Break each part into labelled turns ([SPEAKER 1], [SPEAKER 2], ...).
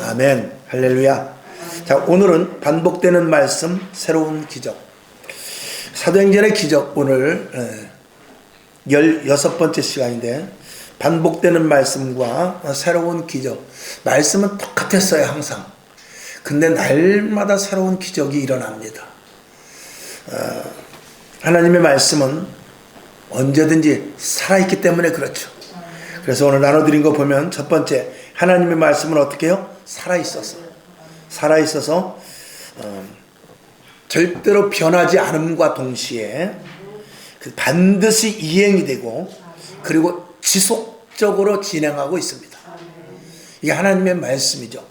[SPEAKER 1] 아멘. 할렐루야. 자, 오늘은 반복되는 말씀, 새로운 기적. 사도행전의 기적, 오늘 16번째 시간인데, 반복되는 말씀과 새로운 기적. 말씀은 똑같았어요, 항상. 근데 날마다 새로운 기적이 일어납니다. 하나님의 말씀은 언제든지 살아있기 때문에 그렇죠. 그래서 오늘 나눠드린 거 보면 첫 번째, 하나님의 말씀은 어떻게 해요? 살아있어서 절대로 변하지 않음과 동시에 반드시 이행이 되고 그리고 지속적으로 진행하고 있습니다. 이게 하나님의 말씀이죠.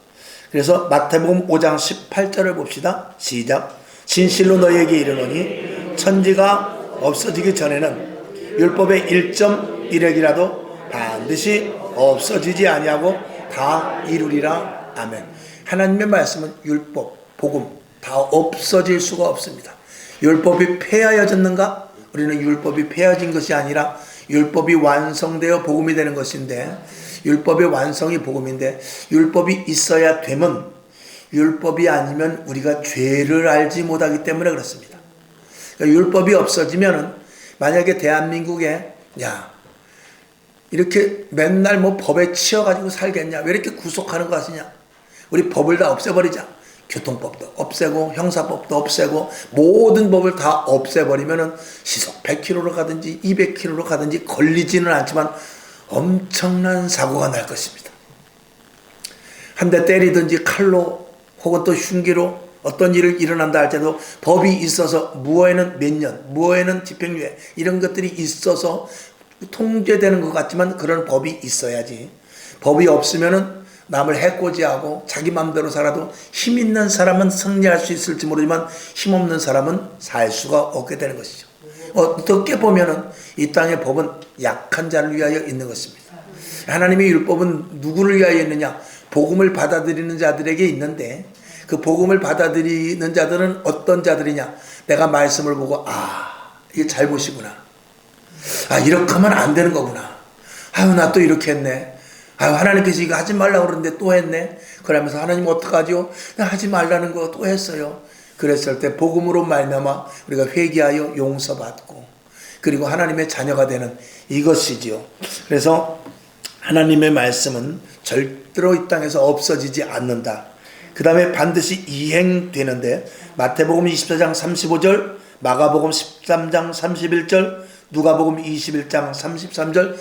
[SPEAKER 1] 그래서 마태복음 5장 18절을 봅시다. 시작. 진실로 너희에게 이르노니 천지가 없어지기 전에는 율법의 1.1획이라도 반드시 없어지지 아니하고 다 이루리라. 아멘. 하나님의 말씀은 율법, 복음 다 없어질 수가 없습니다. 율법이 폐하여졌는가? 우리는 율법이 폐하여진 것이 아니라 율법이 완성되어 복음이 되는 것인데, 율법의 완성이 복음인데, 율법이 있어야 되면, 율법이 아니면 우리가 죄를 알지 못하기 때문에 그렇습니다. 그러니까 율법이 없어지면은 만약에 대한민국에 이렇게 맨날 법에 치여가지고 살겠냐? 왜 이렇게 구속하는 것 같으냐? 우리 법을 다 없애버리자. 교통법도 없애고 형사법도 없애고 모든 법을 다 없애버리면은 시속 100km로 가든지 200km로 가든지 걸리지는 않지만 엄청난 사고가 날 것입니다. 한 대 때리든지 칼로 혹은 또 흉기로 어떤 일을 일어난다 할 때도 법이 있어서 무허에는 몇 년, 무허에는 집행유예 이런 것들이 있어서 통제되는 것 같지만 그런 법이 있어야지. 법이 없으면은 남을 해코지하고 자기 마음대로 살아도 힘 있는 사람은 승리할 수 있을지 모르지만 힘 없는 사람은 살 수가 없게 되는 것이죠. 어떻게 보면은 이 땅의 법은 약한 자를 위하여 있는 것입니다. 하나님의 율법은 누구를 위하여 있느냐? 복음을 받아들이는 자들에게 있는데, 그 복음을 받아들이는 자들은 어떤 자들이냐? 내가 말씀을 보고 이게 잘못이구나. 이렇게 하면 안 되는 거구나. 나 또 이렇게 했네. 하나님께서 이거 하지 말라고 그러는데 또 했네. 그러면서 하나님 어떡하죠? 하지 말라는 거 또 했어요. 그랬을 때 복음으로 말미암아 우리가 회개하여 용서받고 그리고 하나님의 자녀가 되는 이것이지요. 그래서 하나님의 말씀은 절대로 이 땅에서 없어지지 않는다. 그 다음에 반드시 이행되는데, 마태복음 24장 35절, 마가복음 13장 31절, 누가복음 21장 33절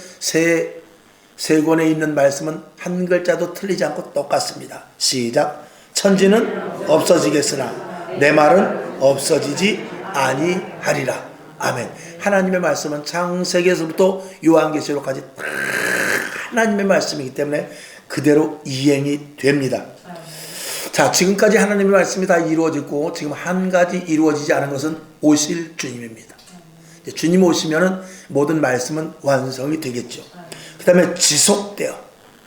[SPEAKER 1] 세 권에 있는 말씀은 한 글자도 틀리지 않고 똑같습니다. 시작. 천지는 없어지겠으나 내 말은 없어지지 아니하리라. 아멘. 하나님의 말씀은 창세기에서부터 요한계시록까지 하나님의 말씀이기 때문에 그대로 이행이 됩니다. 자, 지금까지 하나님의 말씀이 다 이루어지고 지금 한 가지 이루어지지 않은 것은 오실 주님입니다. 주님 오시면은 모든 말씀은 완성이 되겠죠. 그 다음에 지속돼요.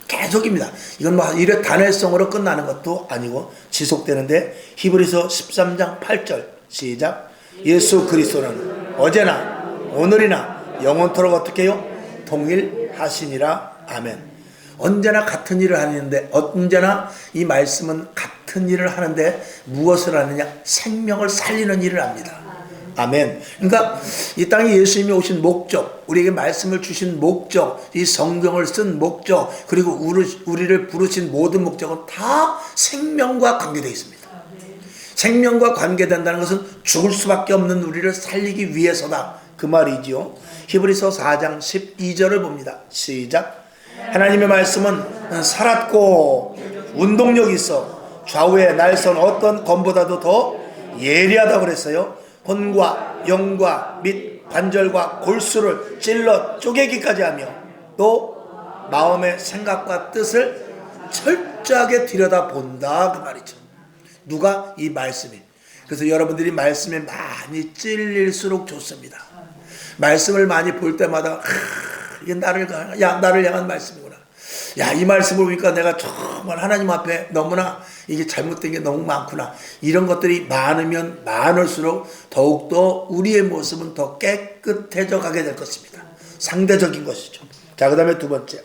[SPEAKER 1] 계속입니다. 이건 이래 단회성으로 끝나는 것도 아니고 지속되는데, 히브리서 13장 8절 시작. 예수 그리스도는 어제나 오늘이나 영원토록 어떻게 해요? 동일하시니라. 아멘. 언제나 같은 일을 하는데, 언제나 이 말씀은 같은 일을 하는데 무엇을 하느냐? 생명을 살리는 일을 합니다. 아멘. 그러니까 이 땅에 예수님이 오신 목적, 우리에게 말씀을 주신 목적, 이 성경을 쓴 목적, 그리고 우리를 부르신 모든 목적은 다 생명과 관계되어 있습니다. 생명과 관계된다는 것은 죽을 수밖에 없는 우리를 살리기 위해서다, 그 말이지요. 히브리서 4장 12절을 봅니다. 시작. 하나님의 말씀은 살았고 운동력이 있어 좌우에 날선 어떤 검보다도 더 예리하다고 그랬어요. 혼과 영과 및 관절과 골수를 찔러 쪼개기까지 하며 또 마음의 생각과 뜻을 철저하게 들여다본다, 그 말이죠. 누가? 이 말씀이. 그래서 여러분들이 말씀에 많이 찔릴수록 좋습니다. 말씀을 많이 볼 때마다 이게 나를 향한 말씀이구나. 이 말씀을 보니까 내가 정말 하나님 앞에 너무나 이게 잘못된 게 너무 많구나. 이런 것들이 많으면 많을수록 더욱더 우리의 모습은 더 깨끗해져 가게 될 것입니다. 상대적인 것이죠. 자, 그 다음에 두 번째.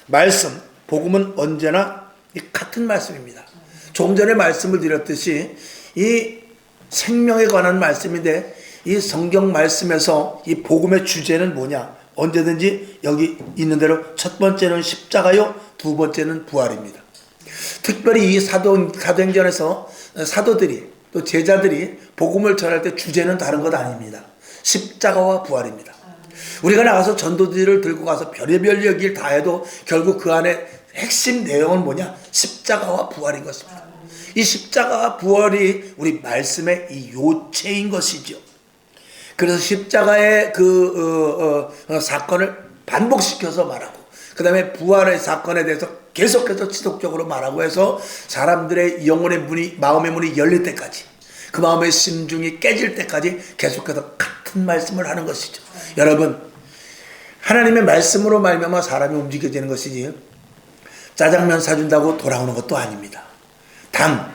[SPEAKER 1] 말씀, 복음은 언제나 이 같은 말씀입니다. 조금 전에 말씀을 드렸듯이 이 생명에 관한 말씀인데 이 성경 말씀에서 이 복음의 주제는 뭐냐? 언제든지 여기 있는 대로 첫 번째는 십자가요, 두 번째는 부활입니다. 특별히 이 사도행전에서 사도들이 또 제자들이 복음을 전할 때 주제는 다른 것 아닙니다. 십자가와 부활입니다. 우리가 나가서 전도지를 들고 가서 별의별 얘기를 다 해도 결국 그 안에 핵심 내용은 뭐냐? 십자가와 부활인 것입니다. 이 십자가와 부활이 우리 말씀의 이 요체인 것이죠. 그래서 십자가의 사건을 반복시켜서 말하고 그 다음에 부활의 사건에 대해서 계속해서 지속적으로 말하고 해서 사람들의 영혼의 문이, 마음의 문이 열릴 때까지 그 마음의 심중이 깨질 때까지 계속해서 같은 말씀을 하는 것이죠. 여러분, 하나님의 말씀으로 말미암아 사람이 움직여지는 것이지 짜장면 사준다고 돌아오는 것도 아닙니다. 단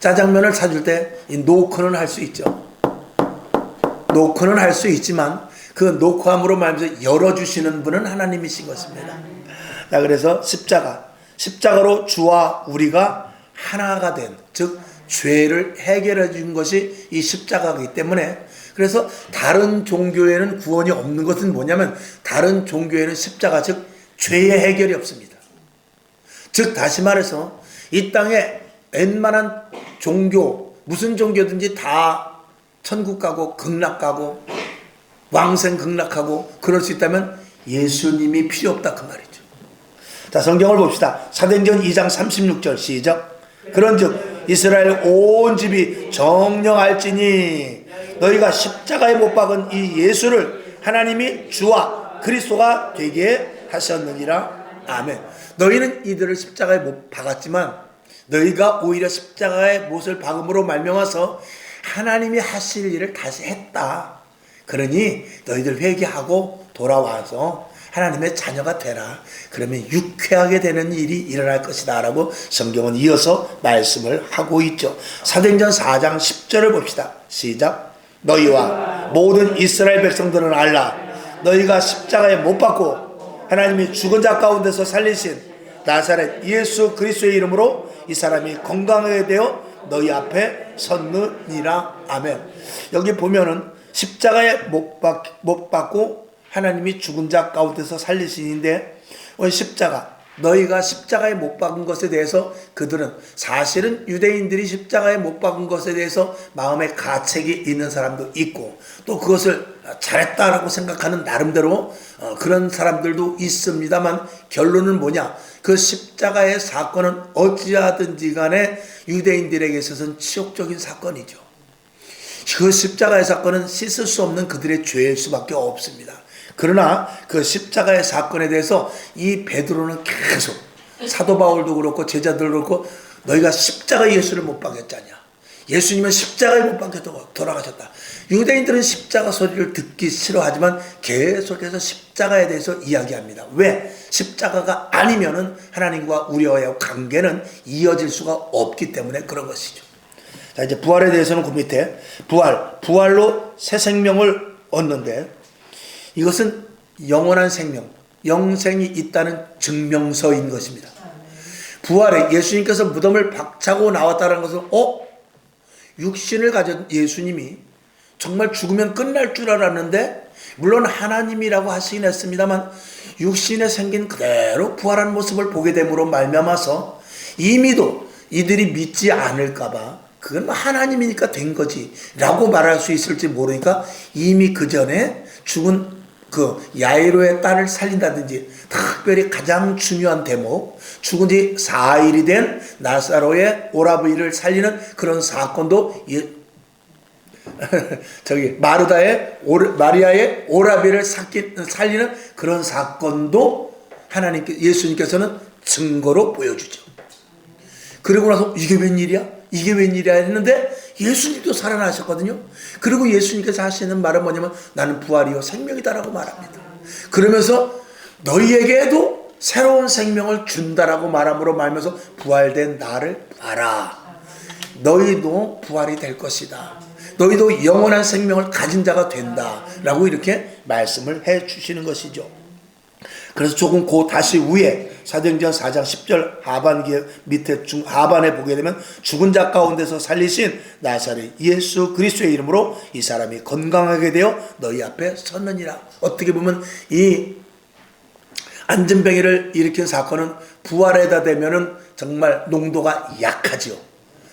[SPEAKER 1] 짜장면을 사줄 때 이 노크는 할 수 있죠. 노크는 할 수 있지만 그 노크함으로 말미암아 열어주시는 분은 하나님이신 것입니다. 자, 그래서 십자가로 주와 우리가 하나가 된, 즉 죄를 해결해 준 것이 이 십자가이기 때문에 그래서 다른 종교에는 구원이 없는 것은 뭐냐면 다른 종교에는 십자가, 즉 죄의 해결이 없습니다. 즉 다시 말해서 이 땅에 웬만한 종교, 무슨 종교든지 다 천국 가고 극락 가고 왕생 극락하고 그럴 수 있다면 예수님이 필요 없다 그 말이죠. 자, 성경을 봅시다. 사도행전 2장 36절 시작. 그런즉 이스라엘 온 집이 정령할지니 너희가 십자가에 못 박은 이 예수를 하나님이 주와 그리스도가 되게 하셨느니라. 아멘. 너희는 이들을 십자가에 못 박았지만 너희가 오히려 십자가에 못을 박음으로 말미암아서 하나님이 하실 일을 다시 했다. 그러니 너희들 회개하고 돌아와서 하나님의 자녀가 되라. 그러면 유쾌하게 되는 일이 일어날 것이다 라고 성경은 이어서 말씀을 하고 있죠. 사도행전 4장 10절을 봅시다. 시작. 너희와 모든 이스라엘 백성들은 알라. 너희가 십자가에 못 박고 하나님이 죽은 자 가운데서 살리신 나사렛 예수 그리스도의 이름으로 이 사람이 건강하게 되어 너희 앞에 섰느니라. 아멘. 여기 보면은 십자가에 못 박고 하나님이 죽은 자 가운데서 살리시는데 십자가, 너희가 십자가에 못 박은 것에 대해서 그들은 사실은 유대인들이 십자가에 못 박은 것에 대해서 마음에 가책이 있는 사람도 있고 또 그것을 잘했다라고 생각하는 나름대로 그런 사람들도 있습니다만 결론은 뭐냐? 그 십자가의 사건은 어찌하든지 간에 유대인들에게 있어서는 치욕적인 사건이죠. 그 십자가의 사건은 씻을 수 없는 그들의 죄일 수밖에 없습니다. 그러나 그 십자가의 사건에 대해서 이 베드로는 계속 사도 바울도 그렇고 제자들도 그렇고 너희가 십자가 예수를 못 박였잖냐. 예수님은 십자가에 못 박혀도 돌아가셨다. 유대인들은 십자가 소리를 듣기 싫어하지만 계속해서 십자가에 대해서 이야기합니다. 왜? 십자가가 아니면은 하나님과 우리와의 관계는 이어질 수가 없기 때문에 그런 것이죠. 자, 이제 부활에 대해서는 그 밑에 부활로 새 생명을 얻는데 이것은 영원한 생명, 영생이 있다는 증명서인 것입니다. 부활에 예수님께서 무덤을 박차고 나왔다는 것은 육신을 가진 예수님이 정말 죽으면 끝날 줄 알았는데 물론 하나님이라고 하시긴 했습니다만 육신에 생긴 그대로 부활한 모습을 보게 됨으로 말미암아서 이미도 이들이 믿지 않을까봐 그건 뭐 하나님이니까 된 거지 라고 말할 수 있을지 모르니까 이미 그 전에 죽은 그 야이로의 딸을 살린다든지 특별히 가장 중요한 대목 죽은 지 4일이 된 나사로의 오라비를 살리는 그런 사건도 마리아의 오라비를 살리는 그런 사건도 예수님께서는 증거로 보여주죠. 그리고 나서 이게 웬일이야? 이게 웬일이야 했는데 예수님도 살아나셨거든요. 그리고 예수님께서 하시는 말은 뭐냐면 나는 부활이요 생명이다라고 말합니다. 그러면서 너희에게도 새로운 생명을 준다라고 말함으로 말하면서 부활된 나를 봐라. 너희도 부활이 될 것이다. 너희도 영원한 생명을 가진 자가 된다라고 이렇게 말씀을 해 주시는 것이죠. 그래서 조금 다시 위에 사도행전 4장 10절 하반기에 밑에 하반에 보게 되면 죽은 자 가운데서 살리신 나사렛 예수 그리스도의 이름으로 이 사람이 건강하게 되어 너희 앞에 섰느니라. 어떻게 보면 이 안전뱅이를 일으킨 사건은 부활에다 대면은 정말 농도가 약하지요.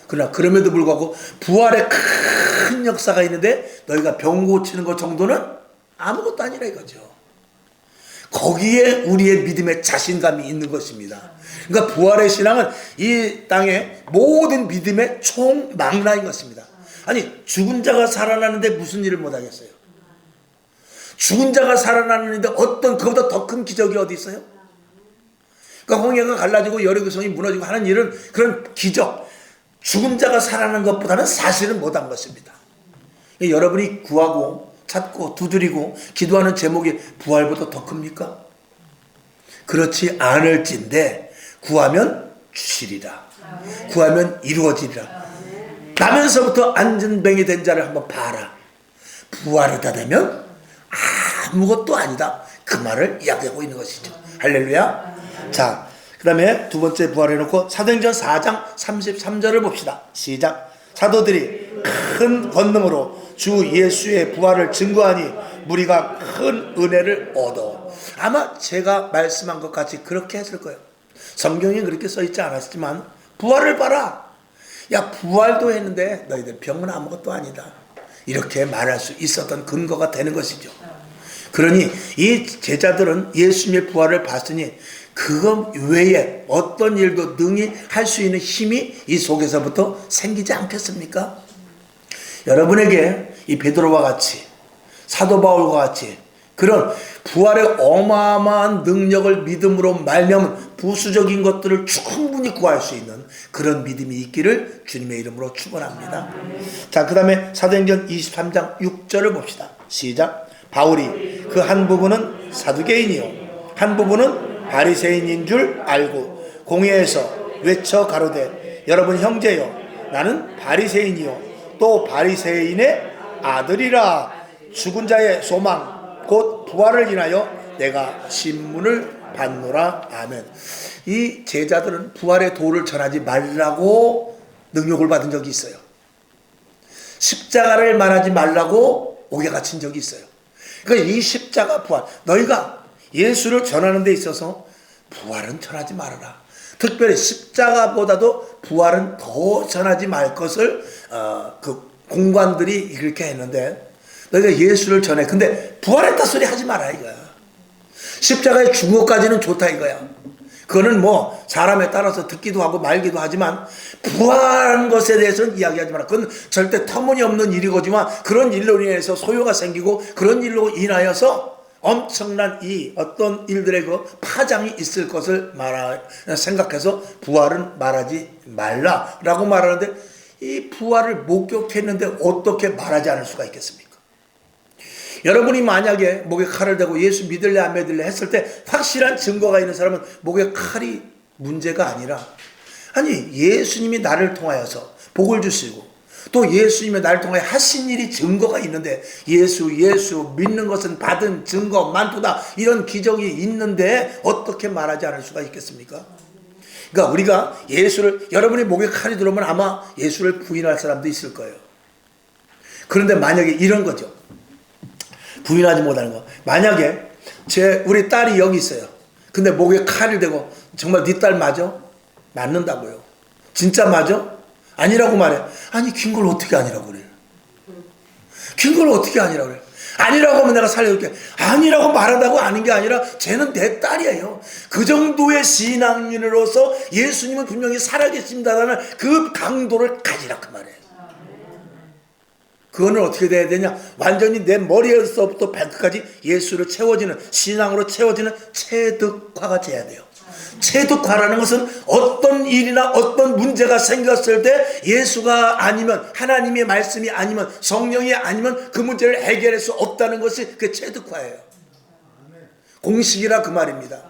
[SPEAKER 1] 그러나 그럼에도 불구하고 부활에 큰 역사가 있는데 너희가 병 고치는 것 정도는 아무것도 아니라 이거죠. 거기에 우리의 믿음의 자신감이 있는 것입니다. 그러니까 부활의 신앙은 이 땅의 모든 믿음의 총망라인 것입니다. 아니 죽은 자가 살아나는데 무슨 일을 못하겠어요? 죽은 자가 살아나는데 어떤 그보다 더 큰 기적이 어디 있어요? 그러니까 홍해가 갈라지고 여리고성이 무너지고 하는 일은 그런 기적, 죽은 자가 살아나는 것보다는 사실은 못한 것입니다. 여러분이 구하고 찾고 두드리고 기도하는 제목이 부활보다 더 큽니까? 그렇지 않을진데 구하면 주시리라. 구하면 이루어지리라. 나면서부터 안전뱅이 된 자를 한번 봐라. 부활에다 되면 아무것도 아니다. 그 말을 이야기하고 있는 것이죠. 할렐루야. 자, 그 다음에 두 번째 부활해놓고 사도행전 4장 33절을 봅시다. 시작. 사도들이 큰 권능으로 주 예수의 부활을 증거하니 무리가 큰 은혜를 얻어. 아마 제가 말씀한 것 같이 그렇게 했을 거예요. 성경에 그렇게 써있지 않았지만 부활을 봐라. 야 부활도 했는데 너희들 병은 아무것도 아니다. 이렇게 말할 수 있었던 근거가 되는 것이죠. 그러니 이 제자들은 예수님의 부활을 봤으니 그것 외에 어떤 일도 능히 할 수 있는 힘이 이 속에서부터 생기지 않겠습니까? 여러분에게 이 베드로와 같이 사도 바울과 같이 그런 부활의 어마어마한 능력을 믿음으로 말미암은 부수적인 것들을 충분히 구할 수 있는 그런 믿음이 있기를 주님의 이름으로 축원합니다. 자, 그 다음에 사도행전 23장 6절을 봅시다. 시작. 바울이 그 한 부분은 사두개인이요 한 부분은 바리새인인 줄 알고 공회에서 외쳐 가로되 여러분 형제여 나는 바리새인이요 또 바리새인의 아들이라. 죽은 자의 소망 곧 부활을 인하여 내가 신문을 받노라. 아멘. 이 제자들은 부활의 도를 전하지 말라고 능력을 받은 적이 있어요. 십자가를 말하지 말라고 옥에 갇힌 적이 있어요. 그러니까 이 십자가 부활, 너희가 예수를 전하는 데 있어서 부활은 전하지 말아라. 특별히 십자가보다도 부활은 더 전하지 말 것을 그 공관들이 이렇게 했는데 너희가 예수를 전해. 근데 부활했다 소리 하지 마라 이거야. 십자가에 죽은 것까지는 좋다 이거야. 그거는 뭐 사람에 따라서 듣기도 하고 말기도 하지만 부활한 것에 대해서는 이야기하지 마라. 그건 절대 터무니없는 일이거지만 그런 일로 인해서 소요가 생기고 그런 일로 인하여서 엄청난 이 어떤 일들의 그 파장이 있을 것을 생각해서 부활은 말하지 말라라고 말하는데 이 부활을 목격했는데 어떻게 말하지 않을 수가 있겠습니까? 여러분이 만약에 목에 칼을 대고 예수 믿을래 안 믿을래 했을 때 확실한 증거가 있는 사람은 목에 칼이 문제가 아니라 아니 예수님이 나를 통하여서 복을 주시고 또 예수님이 나를 통하여 하신 일이 증거가 있는데 예수 믿는 것은 받은 증거 많도다 이런 기적이 있는데 어떻게 말하지 않을 수가 있겠습니까? 그러니까 우리가 예수를 여러분이 목에 칼이 들어오면 아마 예수를 부인할 사람도 있을 거예요. 그런데 만약에 이런 거죠. 부인하지 못하는 거. 만약에 우리 딸이 여기 있어요. 근데 목에 칼을 대고 정말 네 딸 맞아? 맞는다고요. 진짜 맞아? 아니라고 말해. 아니 긴 걸 어떻게 아니라고 그래? 긴 걸 어떻게 아니라고 그래? 아니라고 하면 내가 살려줄게. 아니라고 말한다고 아닌 게 아니라 쟤는 내 딸이에요. 그 정도의 신앙인으로서 예수님은 분명히 살아계신다는 그 강도를 가지라 그 말이에요. 그거는 어떻게 돼야 되냐? 완전히 내 머리에서부터 발끝까지 예수로 채워지는 신앙으로 채워지는 체득화가 돼야 돼요. 체득화라는 것은 어떤 일이나 어떤 문제가 생겼을 때 예수가 아니면 하나님의 말씀이 아니면 성령이 아니면 그 문제를 해결할 수 없다는 것이 그 체득화예요. 공식이라 그 말입니다.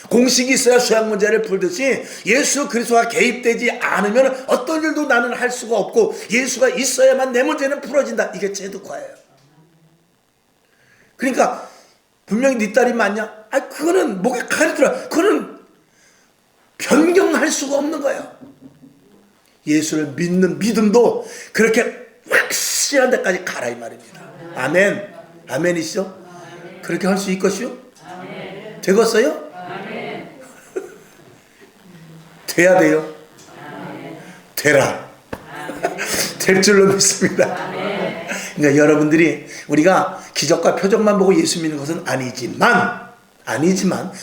[SPEAKER 1] 공식이 있어야 수학 문제를 풀듯이 예수 그리스도가 개입되지 않으면 어떤 일도 나는 할 수가 없고 예수가 있어야만 내 문제는 풀어진다. 이게 체득화예요. 그러니까 분명히 네 딸이 맞냐? 그거는 목에 칼이 들어. 그거는 변경할 수가 없는 거예요. 예수를 믿는 믿음도 그렇게 확실한 데까지 가라 이 말입니다. 아멘. 아멘이시죠? 그렇게 할 수 있겠슈? 되겠어요? 돼야 돼요. 되라. 될 줄로 믿습니다. 그러니까 여러분들이 우리가 기적과 표적만 보고 예수 믿는 것은 아니지만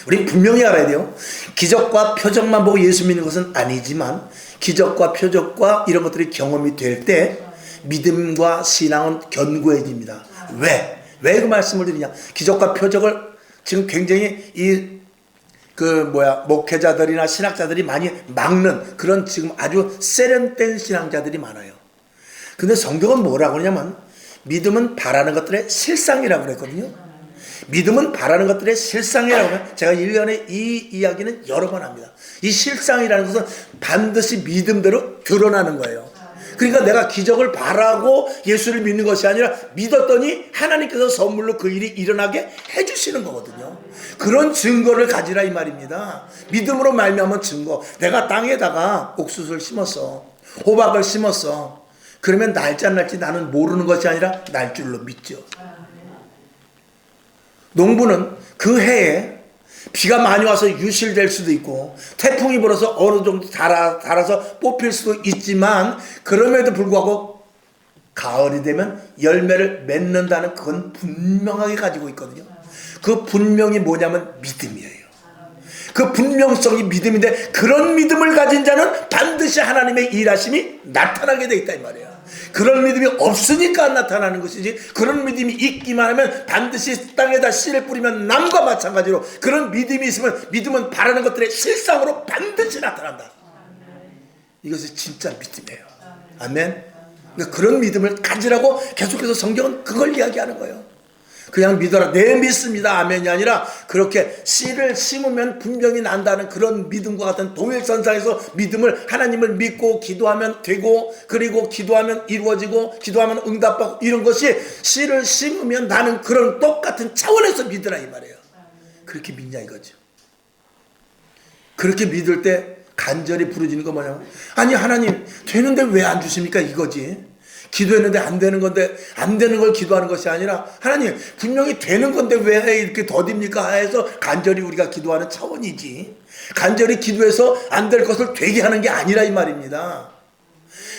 [SPEAKER 1] 우리 분명히 알아야 돼요. 기적과 표적만 보고 예수 믿는 것은 아니지만 기적과 표적과 이런 것들이 경험이 될 때 믿음과 신앙은 견고해집니다. 왜 그 말씀을 드리냐? 기적과 표적을 지금 굉장히 목회자들이나 신학자들이 많이 막는 그런 지금 아주 세련된 신앙자들이 많아요. 근데 성경은 뭐라고 그러냐면 믿음은 바라는 것들의 실상이라고 그랬거든요. 믿음은 바라는 것들의 실상이라고 해요. 제가 1년에 이 이야기는 여러 번 합니다. 이 실상이라는 것은 반드시 믿음대로 드러나는 거예요. 그러니까 내가 기적을 바라고 예수를 믿는 것이 아니라 믿었더니 하나님께서 선물로 그 일이 일어나게 해주시는 거거든요. 그런 증거를 가지라 이 말입니다. 믿음으로 말미암은 증거. 내가 땅에다가 옥수수를 심었어. 호박을 심었어. 그러면 날지 안 날지 나는 모르는 것이 아니라 날 줄로 믿죠. 농부는 그 해에 비가 많이 와서 유실될 수도 있고 태풍이 불어서 어느 정도 달아서 뽑힐 수도 있지만 그럼에도 불구하고 가을이 되면 열매를 맺는다는 그건 분명하게 가지고 있거든요. 그 분명이 뭐냐면 믿음이에요. 그 분명성이 믿음인데 그런 믿음을 가진 자는 반드시 하나님의 일하심이 나타나게 돼 있다 이 말이에요. 그런 믿음이 없으니까 안 나타나는 것이지 그런 믿음이 있기만 하면 반드시 땅에다 씨를 뿌리면 남과 마찬가지로 그런 믿음이 있으면 믿음은 바라는 것들의 실상으로 반드시 나타난다. 이것이 진짜 믿음이에요. 아멘. 그러니까 그런 믿음을 가지라고 계속해서 성경은 그걸 이야기하는 거예요. 그냥 믿어라. 네 믿습니다. 아멘이 아니라 그렇게 씨를 심으면 분명히 난다는 그런 믿음과 같은 동일선상에서 믿음을 하나님을 믿고 기도하면 되고 그리고 기도하면 이루어지고 기도하면 응답받고 이런 것이 씨를 심으면 나는 그런 똑같은 차원에서 믿으라 이 말이에요. 그렇게 믿냐 이거죠. 그렇게 믿을 때 간절히 부르짖는 거 뭐냐면 아니 하나님 되는데 왜 안 주십니까 이거지. 기도했는데 안 되는 건데 안 되는 걸 기도하는 것이 아니라 하나님 분명히 되는 건데 왜 이렇게 더딥니까 해서 간절히 우리가 기도하는 차원이지 간절히 기도해서 안 될 것을 되게 하는 게 아니라 이 말입니다.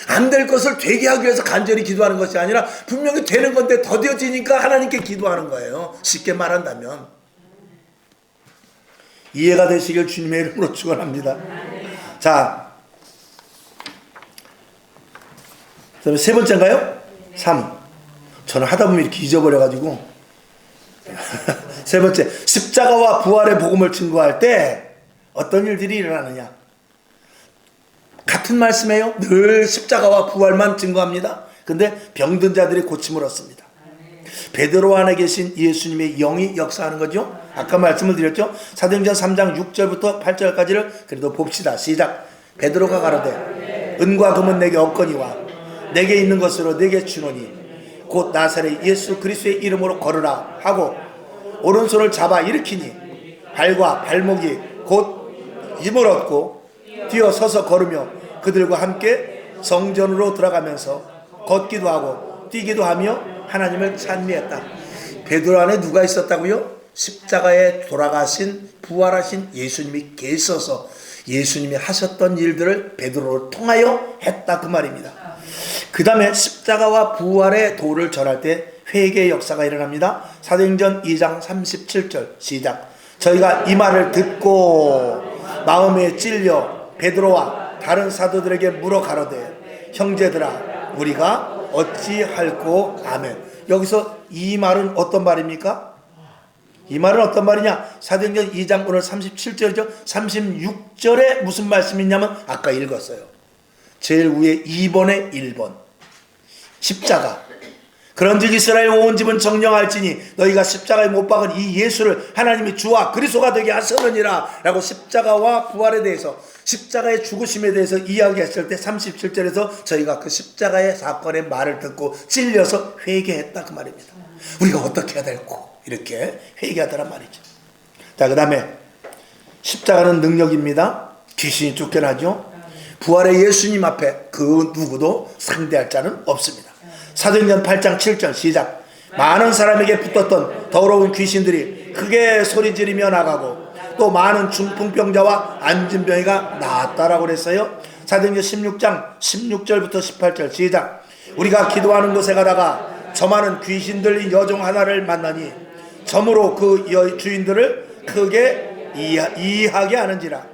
[SPEAKER 1] 안 될 것을 되게 하기 위해서 간절히 기도하는 것이 아니라 분명히 되는 건데 더뎌지니까 하나님께 기도하는 거예요. 쉽게 말한다면 이해가 되시길 주님의 이름으로 축원합니다. 자, 세 번째인가요? 3. 저는 하다 보면 이렇게 잊어버려가지고 세 번째, 십자가와 부활의 복음을 증거할 때 어떤 일들이 일어나느냐. 같은 말씀이에요. 늘 십자가와 부활만 증거합니다. 근데 병든 자들이 고침을 얻습니다. 베드로 안에 계신 예수님의 영이 역사하는 거죠. 아까 말씀을 드렸죠. 사도행전 3장 6절부터 8절까지를 그래도 봅시다. 시작. 베드로가 가로되 은과 금은 내게 없거니와 내게 있는 것으로 내게 주노니 곧 나사렛 예수 그리스도의 이름으로 걸으라 하고 오른손을 잡아 일으키니 발과 발목이 곧 힘을 얻고 뛰어 서서 걸으며 그들과 함께 성전으로 들어가면서 걷기도 하고 뛰기도 하며 하나님을 찬미했다. 베드로 안에 누가 있었다고요? 십자가에 돌아가신 부활하신 예수님이 계셔서 예수님이 하셨던 일들을 베드로를 통하여 했다 그 말입니다. 그 다음에 십자가와 부활의 도를 전할 때 회개의 역사가 일어납니다. 사도행전 2장 37절 시작. 저희가 이 말을 듣고 마음에 찔려 베드로와 다른 사도들에게 물어 가로되 형제들아 우리가 어찌할꼬 아멘. 여기서 이 말은 어떤 말입니까? 이 말은 어떤 말이냐? 사도행전 2장 오늘 37절이죠. 36절에 무슨 말씀이 있냐면 아까 읽었어요. 제일 위에 2번에 1번 십자가. 그런즉 이스라엘 온 집은 정령할지니 너희가 십자가에 못 박은 이 예수를 하나님이 주와 그리스도가 되게 하셨느니라 라고 십자가와 부활에 대해서 십자가의 죽으심에 대해서 이야기했을 때 37절에서 저희가 그 십자가의 사건의 말을 듣고 찔려서 회개했다 그 말입니다. 우리가 어떻게 해야 될고 이렇게 회개하더란 말이죠. 자, 그 다음에 십자가는 능력입니다. 귀신이 쫓겨나죠. 부활의 예수님 앞에 그 누구도 상대할 자는 없습니다. 사도행전 8장 7절 시작. 많은 사람에게 붙었던 더러운 귀신들이 크게 소리 지르며 나가고 또 많은 중풍병자와 안진병이가 나았다라고 그랬어요. 사도행전 16장 16절부터 18절 시작. 우리가 기도하는 곳에 가다가 저 많은 귀신 들린 여종 하나를 만나니 점으로 그 주인들을 크게 이해하게 하는지라.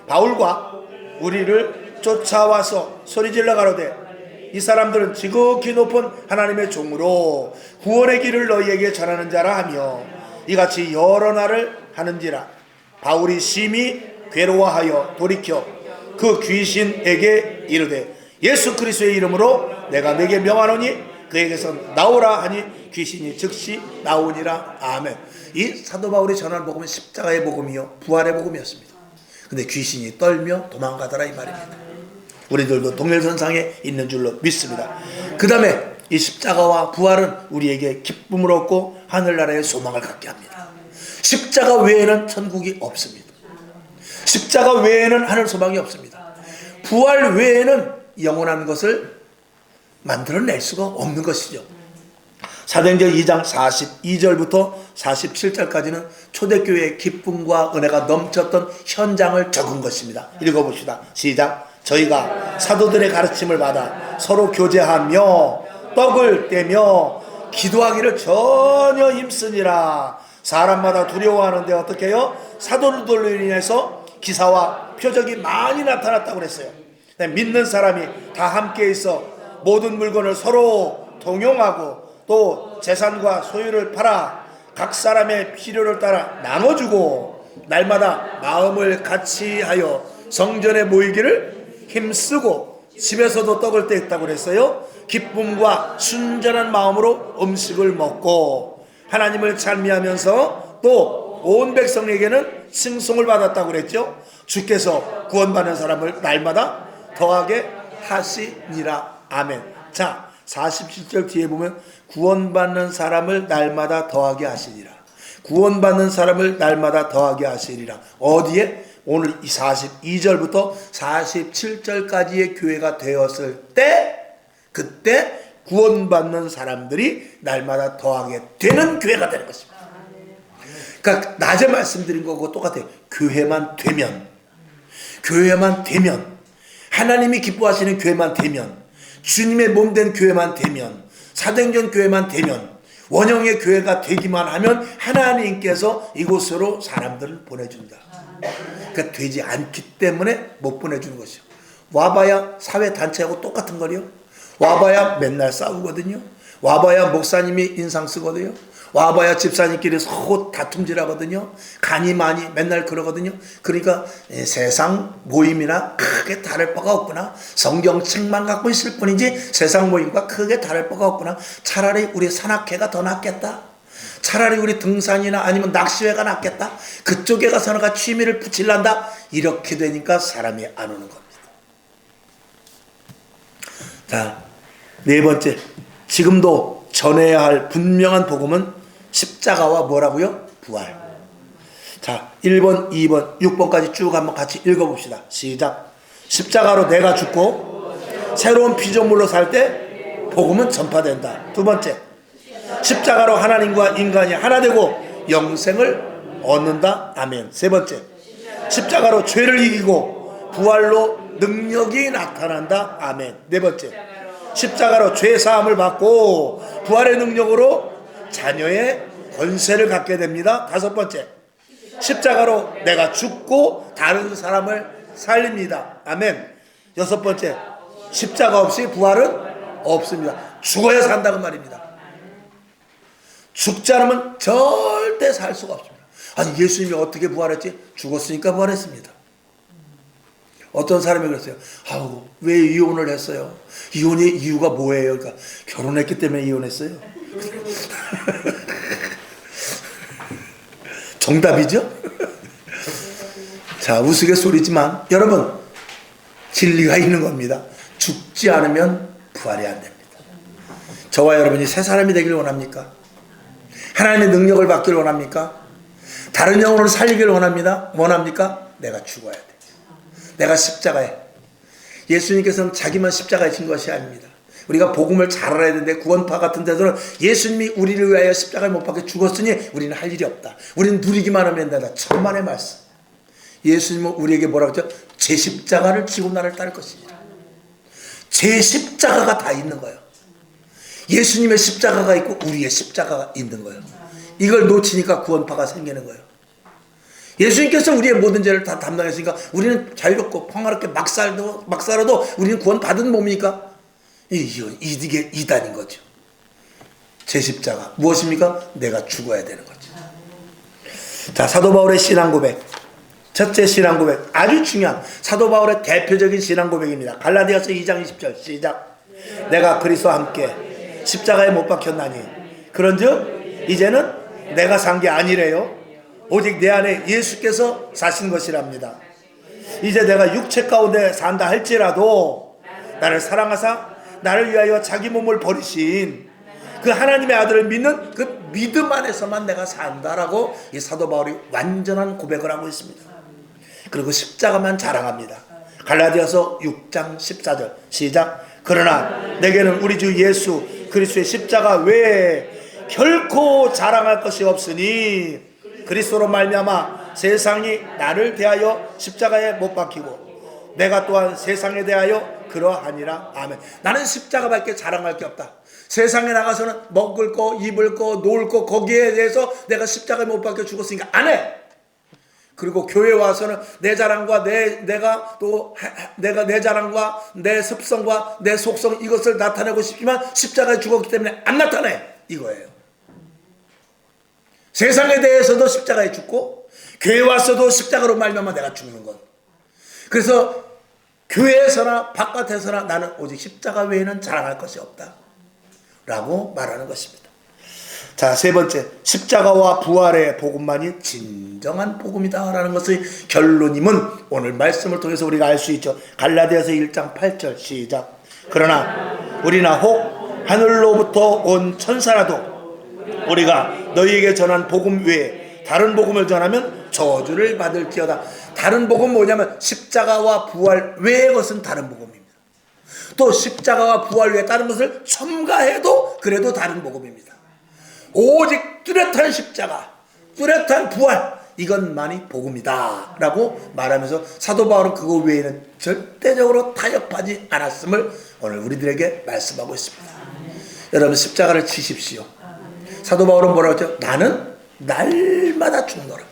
[SPEAKER 1] 바울과 우리를 쫓아와서 소리질러 가로되 이 사람들은 지극히 높은 하나님의 종으로 구원의 길을 너희에게 전하는 자라 하며 이같이 여러 날을 하는지라. 바울이 심히 괴로워하여 돌이켜 그 귀신에게 이르되 예수 그리스도의 이름으로 내가 네게 명하노니 그에게서 나오라 하니 귀신이 즉시 나오니라. 아멘. 이 사도 바울이 전하는 복음은 십자가의 복음이요 부활의 복음이었습니다. 근데 귀신이 떨며 도망가더라 이 말입니다. 우리들도 동일선상에 있는 줄로 믿습니다. 그 다음에 이 십자가와 부활은 우리에게 기쁨을 얻고 하늘나라의 소망을 갖게 합니다. 십자가 외에는 천국이 없습니다. 십자가 외에는 하늘 소망이 없습니다. 부활 외에는 영원한 것을 만들어낼 수가 없는 것이죠. 사도행전 2장 42절부터 47절까지는 초대교회의 기쁨과 은혜가 넘쳤던 현장을 적은 것입니다. 읽어봅시다. 시작. 저희가 사도들의 가르침을 받아 서로 교제하며 떡을 떼며 기도하기를 전혀 힘쓰니라. 사람마다 두려워하는데 어떻게 해요? 사도들로 인해서 기사와 표적이 많이 나타났다고 그랬어요. 믿는 사람이 다 함께 있어 모든 물건을 서로 동용하고 또 재산과 소유를 팔아 각 사람의 필요를 따라 나눠주고 날마다 마음을 같이 하여 성전에 모이기를 힘쓰고 집에서도 떡을 뗐다고 그랬어요. 기쁨과 순전한 마음으로 음식을 먹고 하나님을 찬미하면서 또 온 백성에게는 칭송을 받았다고 그랬죠. 주께서 구원받는 사람을 날마다 더하게 하시니라. 아멘. 자, 47절 뒤에 보면 구원받는 사람을 날마다 더하게 하시리라. 구원받는 사람을 날마다 더하게 하시리라. 어디에? 오늘 이 42절부터 47절까지의 교회가 되었을 때 그때 구원받는 사람들이 날마다 더하게 되는 교회가 되는 것입니다. 그러니까 낮에 말씀드린 거고 똑같아요. 교회만 되면 하나님이 기뻐하시는 교회만 되면 주님의 몸된 교회만 되면 사도행전 교회만 되면 원형의 교회가 되기만 하면 하나님께서 이곳으로 사람들을 보내준다. 그러니까 되지 않기 때문에 못 보내주는 것이죠. 와봐야 사회단체하고 똑같은 거요. 와봐야 맨날 싸우거든요. 와봐야 목사님이 인상 쓰거든요. 와봐야 집사님끼리 서로 다툼질하거든요. 간이 많이 맨날 그러거든요. 그러니까 세상 모임이나 크게 다를 바가 없구나. 성경책만 갖고 있을 뿐이지 세상 모임과 크게 다를 바가 없구나. 차라리 우리 산악회가 더 낫겠다. 차라리 우리 등산이나 아니면 낚시회가 낫겠다. 그쪽에 가서 내가 취미를 붙일란다. 이렇게 되니까 사람이 안 오는 겁니다. 자, 네 번째, 지금도 전해야 할 분명한 복음은 십자가와 뭐라고요? 부활. 자, 1번, 2번, 6번까지 쭉 한번 같이 읽어봅시다. 시작. 십자가로 내가 죽고 새로운 피조물로 살 때 복음은 전파된다. 두 번째, 십자가로 하나님과 인간이 하나 되고 영생을 얻는다. 아멘. 세 번째, 십자가로 죄를 이기고 부활로 능력이 나타난다. 아멘. 네 번째, 십자가로 죄 사함을 받고 부활의 능력으로 자녀의 권세를 갖게 됩니다. 다섯 번째, 십자가로 내가 죽고 다른 사람을 살립니다. 아멘. 여섯 번째, 십자가 없이 부활은 없습니다. 죽어야 산다는 말입니다. 죽지 않으면 절대 살 수가 없습니다. 아니, 예수님이 어떻게 부활했지? 죽었으니까 부활했습니다. 어떤 사람이 그랬어요. 아우, 왜 이혼을 했어요? 이혼의 이유가 뭐예요? 그러니까 결혼했기 때문에 이혼했어요. 정답이죠? 자, 우스갯소리지만 여러분, 진리가 있는 겁니다. 죽지 않으면 부활이 안 됩니다. 저와 여러분이 새 사람이 되길 원합니까? 하나님의 능력을 받기를 원합니까? 다른 영혼으로 살리기를 원합니까? 내가 죽어야 돼. 내가 십자가에. 예수님께서는 자기만 십자가에 진 것이 아닙니다. 우리가 복음을 잘 알아야 되는데 구원파 같은 데서는 예수님이 우리를 위하여 십자가에 못 박혀 죽었으니 우리는 할 일이 없다. 우리는 누리기만 하면 된다. 천만의 말씀. 예수님은 우리에게 뭐라고 했죠? 제 십자가를 지고 나를 따를 것이니라. 제 십자가가 다 있는 거예요. 예수님의 십자가가 있고 우리의 십자가가 있는 거예요. 이걸 놓치니까 구원파가 생기는 거예요. 예수님께서 우리의 모든 죄를 다 담당했으니까 우리는 자유롭고 평화롭게 막 살아도 우리는 구원받은 몸이니까 이게 이단인 거죠. 제 십자가 무엇입니까? 내가 죽어야 되는 거죠. 자, 사도 바울의 신앙 고백. 첫째 신앙 고백, 아주 중요한 사도 바울의 대표적인 신앙 고백입니다. 갈라디아서 2장 20절 시작. 내가 그리스도와 함께 십자가에 못 박혔나니 그런즉 이제는 내가 산 게 아니래요. 오직 내 안에 예수께서 사신 것이랍니다. 이제 내가 육체 가운데 산다 할지라도 나를 사랑하사 나를 위하여 자기 몸을 버리신 그 하나님의 아들을 믿는 그 믿음 안에서만 내가 산다라고 이 사도 바울이 완전한 고백을 하고 있습니다. 그리고 십자가만 자랑합니다. 갈라디아서 6장 14절 시작. 그러나 내게는 우리 주 예수 그리스도의 십자가 외에 결코 자랑할 것이 없으니 그리스도로 말미암아 세상이 나를 대하여 십자가에 못 박히고 내가 또한 세상에 대하여 그러하니라. 아멘. 나는 십자가밖에 자랑할 게 없다. 세상에 나가서는 먹을 거, 입을 거, 놀 거 거기에 대해서 내가 십자가에 못 박혀 죽었으니까 안 해. 그리고 교회 와서는 내 자랑과 내가 내 자랑과 내 습성과 내 속성 이것을 나타내고 싶지만 십자가에 죽었기 때문에 안 나타내. 이거예요. 세상에 대해서도 십자가에 죽고 교회 와서도 십자가로 말미암아 내가 죽는 것. 그래서 교회에서나 바깥에서나 나는 오직 십자가 외에는 자랑할 것이 없다 라고 말하는 것입니다. 자, 세 번째, 십자가와 부활의 복음만이 진정한 복음이다 라는 것의 결론임은 오늘 말씀을 통해서 우리가 알 수 있죠. 갈라디아서 1장 8절 시작. 그러나 우리나 혹 하늘로부터 온 천사라도 우리가 너희에게 전한 복음 외에 다른 복음을 전하면 저주를 받을지어다. 다른 복음은 뭐냐면 십자가와 부활 외의 것은 다른 복음입니다. 또 십자가와 부활 외에 다른 것을 첨가해도 그래도 다른 복음입니다. 오직 뚜렷한 십자가, 뚜렷한 부활, 이것만이 복음이다 라고 말하면서 사도 바울은 그거 외에는 절대적으로 타협하지 않았음을 오늘 우리들에게 말씀하고 있습니다. 여러분 십자가를 지십시오. 사도 바울은 뭐라고 했죠? 나는 날마다 죽노라.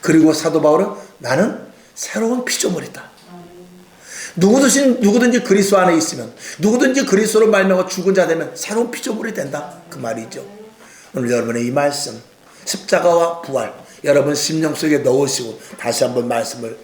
[SPEAKER 1] 그리고 사도 바울은 나는 새로운 피조물이다. 누구든지 그리스도 안에 있으면, 누구든지 그리스도로 말미암아 죽은 자 되면 새로운 피조물이 된다, 그 말이죠. 오늘 여러분의 이 말씀 십자가와 부활 여러분 심령 속에 넣으시고 다시 한번 말씀을,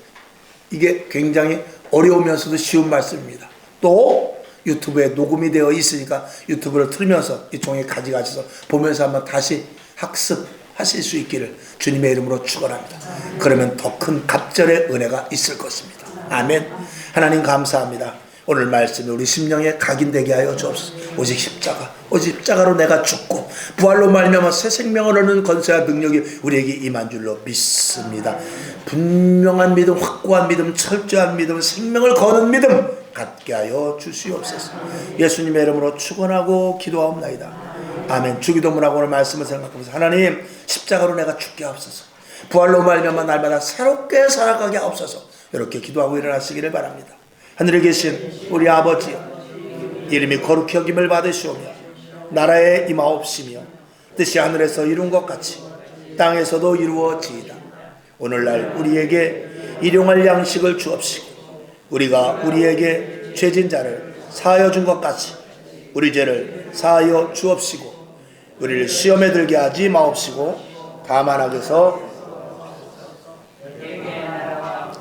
[SPEAKER 1] 이게 굉장히 어려우면서도 쉬운 말씀입니다. 또 유튜브에 녹음이 되어 있으니까 유튜브를 틀면서 이 종이 가져가셔서 보면서 한번 다시 학습하실 수 있기를 주님의 이름으로 축원합니다. 그러면 더 큰 갑절의 은혜가 있을 것입니다. 아멘. 하나님 감사합니다. 오늘 말씀이 우리 심령에 각인되게 하여 주옵소서. 오직 십자가로 내가 죽고 부활로 말미암아 새 생명을 얻는 권세와 능력이 우리에게 임한 줄로 믿습니다. 분명한 믿음, 확고한 믿음, 철저한 믿음, 생명을 거는 믿음 갖게 하여 주시옵소서. 예수님의 이름으로 축원하고 기도하옵나이다. 아멘. 주기도문하고 오늘 말씀을 생각하면서 하나님 십자가로 내가 죽게 하옵소서. 부활로 말미암아 날마다 새롭게 살아가게 하옵소서. 이렇게 기도하고 일어나시기를 바랍니다. 하늘에 계신 우리 아버지여, 이름이 거룩히 여김을 받으시오며 나라에 임하옵시며 뜻이 하늘에서 이룬 것 같이 땅에서도 이루어지이다. 오늘날 우리에게 일용할 양식을 주옵시고 우리가 우리에게 죄진 자를 사하여 준 것 같이 우리 죄를 사하여 주옵시고 우리를 시험에 들게 하지 마옵시고 다만 악에서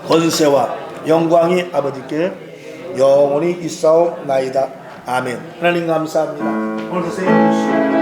[SPEAKER 1] 권세와 영광이 아버지께 영원히 있사옵나이다. 아멘. 하나님 감사합니다. 오늘 선생님